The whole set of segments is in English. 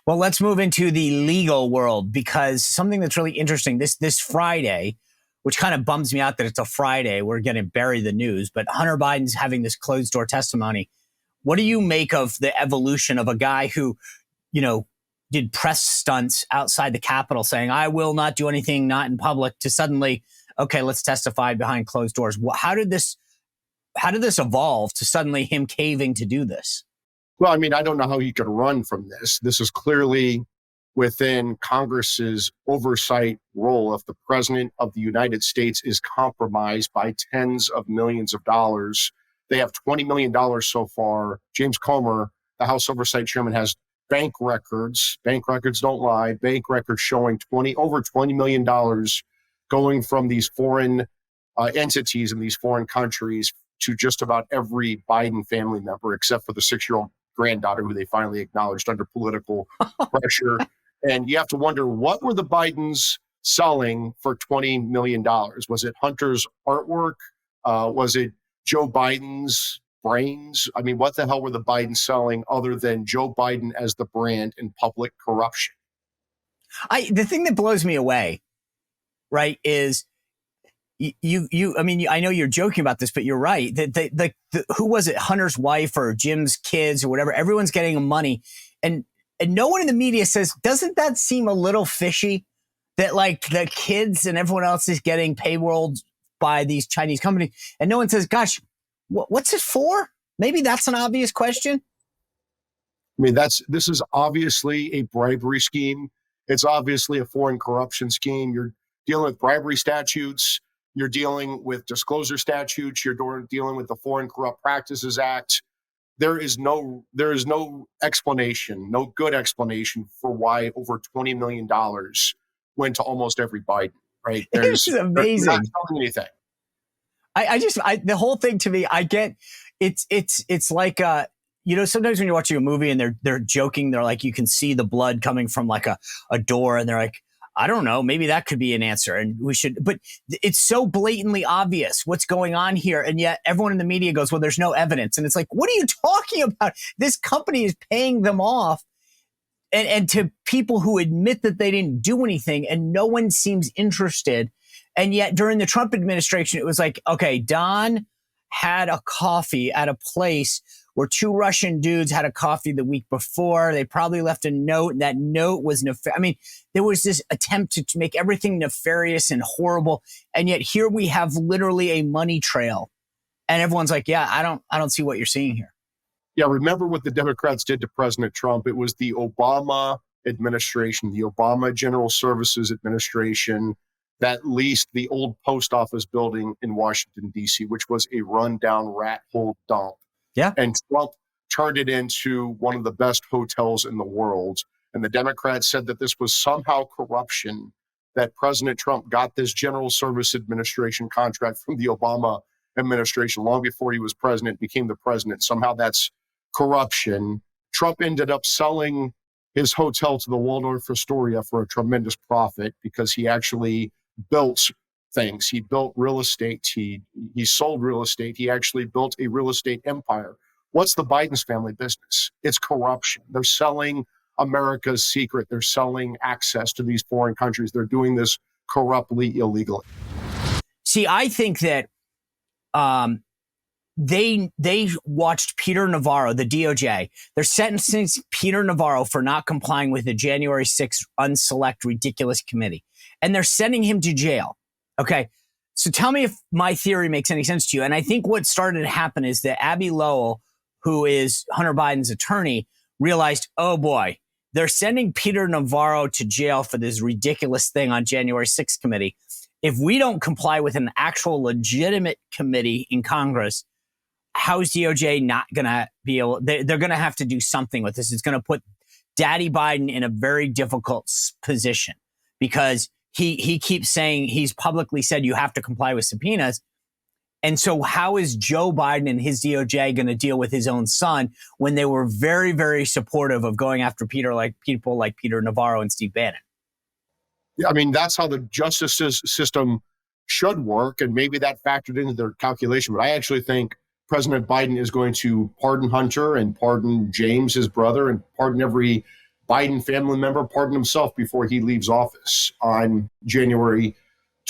Well, let's move into the legal world, because something that's really interesting this Friday, which kind of bums me out that it's a Friday, we're going to bury the news, but Hunter Biden's having this closed door testimony. What do you make of the evolution of a guy who, did press stunts outside the Capitol saying, I will not do anything not in public, to suddenly, okay, let's testify behind closed doors? How did this evolve to suddenly him caving to do this? Well, I mean, I don't know how he could run from this. This is clearly within Congress's oversight role. If the president of the United States is compromised by tens of millions of dollars, they have $20 million so far. James Comer, the House Oversight Chairman, has bank records. Bank records don't lie. Bank records showing over $20 million going from these foreign entities in these foreign countries to just about every Biden family member, except for the 6-year-old granddaughter who they finally acknowledged under political pressure. And you have to wonder, what were the Bidens selling for $20 million? Was it Hunter's artwork? Was it Joe Biden's brains? I mean, what the hell were the Bidens selling other than Joe Biden as the brand and public corruption? The thing that blows me away, right, is I know you're joking about this, but you're right. Who was it? Hunter's wife or Jim's kids or whatever? Everyone's getting money. And no one in the media says, doesn't that seem a little fishy that like the kids and everyone else is getting payrolled by these Chinese companies? And no one says, gosh, what's it for? Maybe that's an obvious question. I mean, this is obviously a bribery scheme. It's obviously a foreign corruption scheme. You're dealing with bribery statutes. You're dealing with disclosure statutes. You're dealing with the Foreign Corrupt Practices Act. There is no explanation, no good explanation for why over $20 million went to almost every Biden, right? This is amazing. They're not selling anything. The whole thing to me, I get it's like, sometimes when you're watching a movie and they're joking, they're like, you can see the blood coming from like a door, and they're like, I don't know, maybe that could be an answer, and we should, but it's so blatantly obvious what's going on here. And yet everyone in the media goes, well, there's no evidence. And it's like, what are you talking about? This company is paying them off. And to people who admit that they didn't do anything, and no one seems interested. And yet during the Trump administration, it was like, okay, Don had a coffee at a place where 2 Russian dudes had a coffee the week before. They probably left a note, and that note was there was this attempt to make everything nefarious and horrible. And yet here we have literally a money trail, and everyone's like, yeah, I don't see what you're seeing here. Yeah, remember what the Democrats did to President Trump? It was the Obama administration, the Obama General Services Administration, that leased the old post office building in Washington, D.C., which was a rundown rat hole dump. Yeah. And Trump turned it into one of the best hotels in the world. And the Democrats said that this was somehow corruption, that President Trump got this General Service Administration contract from the Obama administration long before he was president, became the president. Somehow that's corruption. Trump ended up selling his hotel to the Waldorf Astoria for a tremendous profit because he actually built things. He built real estate. He sold real estate. He actually built a real estate empire. What's the Biden's family business? It's corruption. They're selling America's secret. They're selling access to these foreign countries. They're doing this corruptly, illegally. See, I think that they watched Peter Navarro, the DOJ. They're sentencing Peter Navarro for not complying with the January 6th unselect ridiculous committee. And they're sending him to jail. Okay. So tell me if my theory makes any sense to you. And I think what started to happen is that Abby Lowell, who is Hunter Biden's attorney, realized, oh boy, they're sending Peter Navarro to jail for this ridiculous thing on January 6th committee. If we don't comply with an actual legitimate committee in Congress, how's DOJ not going to be able, they're going to have to do something with this. It's going to put Daddy Biden in a very difficult position because he keeps saying, he's publicly said you have to comply with subpoenas. And so how is Joe Biden and his DOJ going to deal with his own son when they were very, very supportive of going after people like Peter Navarro and Steve Bannon? I mean, that's how the justice system should work. And maybe that factored into their calculation. But I actually think President Biden is going to pardon Hunter and pardon James, his brother, and pardon every Biden family member pardon himself before he leaves office on January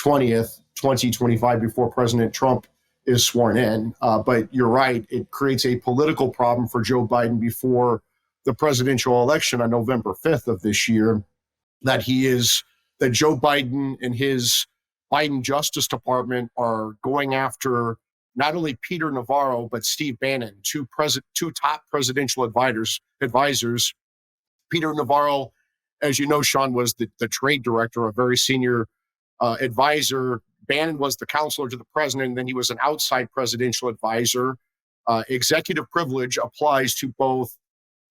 20th, 2025, before President Trump is sworn in. But you're right, it creates a political problem for Joe Biden before the presidential election on November 5th of this year, that Joe Biden and his Biden Justice Department are going after not only Peter Navarro, but Steve Bannon, two top presidential advisors. Peter Navarro, as you know, Sean, was the trade director, a very senior advisor. Bannon was the counselor to the president, and then he was an outside presidential advisor. Executive privilege applies to both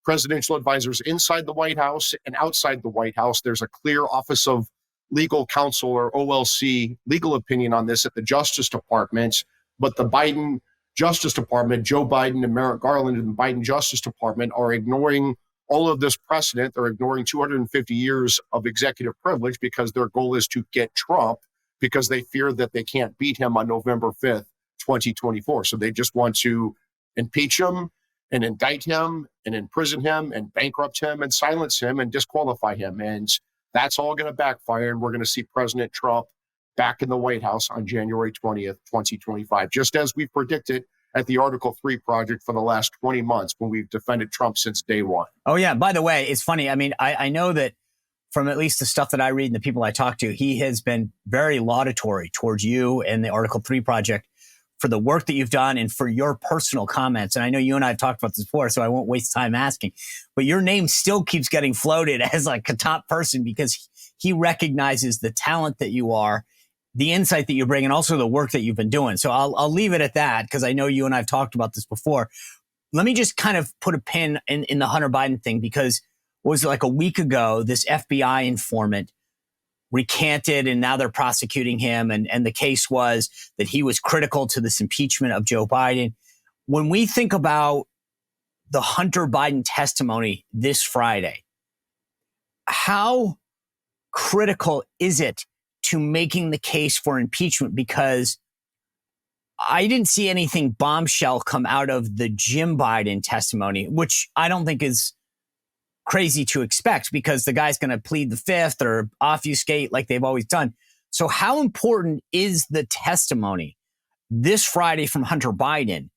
presidential advisors inside the White House and outside the White House. There's a clear Office of Legal Counsel, or OLC, legal opinion on this at the Justice Department. But the Biden Justice Department, Joe Biden and Merrick Garland and the Biden Justice Department, are ignoring all of this precedent. They're ignoring 250 years of executive privilege because their goal is to get Trump, because they fear that they can't beat him on November 5th, 2024. So they just want to impeach him and indict him and imprison him and bankrupt him and silence him and disqualify him. And that's all going to backfire. And we're going to see President Trump back in the White House on January 20th, 2025, just as we predicted at the Article 3 project for the last 20 months when we've defended Trump since day one. Oh, yeah. By the way, it's funny. I mean, I know that from at least the stuff that I read and the people I talk to, he has been very laudatory towards you and the Article 3 project for the work that you've done and for your personal comments. And I know you and I have talked about this before, so I won't waste time asking. But your name still keeps getting floated as like a top person because he recognizes the talent that you are, the insight that you bring, and also the work that you've been doing. So I'll leave it at that because I know you and I have talked about this before. Let me just kind of put a pin in the Hunter Biden thing, because was it like a week ago, this FBI informant recanted and now they're prosecuting him. And the case was that he was critical to this impeachment of Joe Biden. When we think about the Hunter Biden testimony this Friday, how critical is it to making the case for impeachment? Because I didn't see anything bombshell come out of the Jim Biden testimony, which I don't think is crazy to expect because the guy's going to plead the fifth or obfuscate like they've always done. So how important is the testimony this Friday from Hunter Biden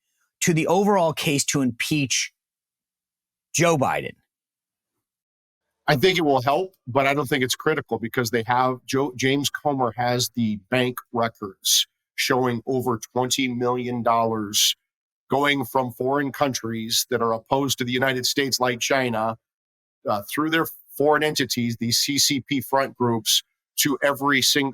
to the overall case to impeach Joe Biden? I think it will help, but I don't think it's critical because James Comer has the bank records showing over $20 million going from foreign countries that are opposed to the United States, like China, through their foreign entities, these CCP front groups, to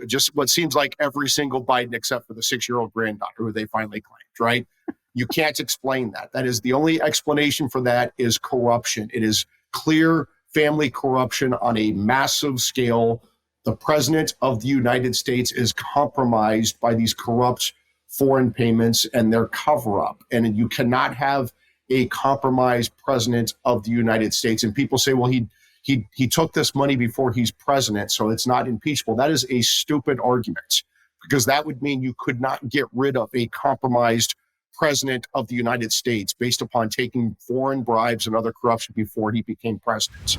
just what seems like every single Biden except for the 6-year-old granddaughter who they finally claimed, right? You can't explain that. That is the only explanation for that is corruption. It is clear family corruption on a massive scale. The president of the United States is compromised by these corrupt foreign payments and their cover-up. And you cannot have a compromised president of the United States. And people say, well, he took this money before he's president, so it's not impeachable. That is a stupid argument because that would mean you could not get rid of a compromised president of the United States based upon taking foreign bribes and other corruption before he became president.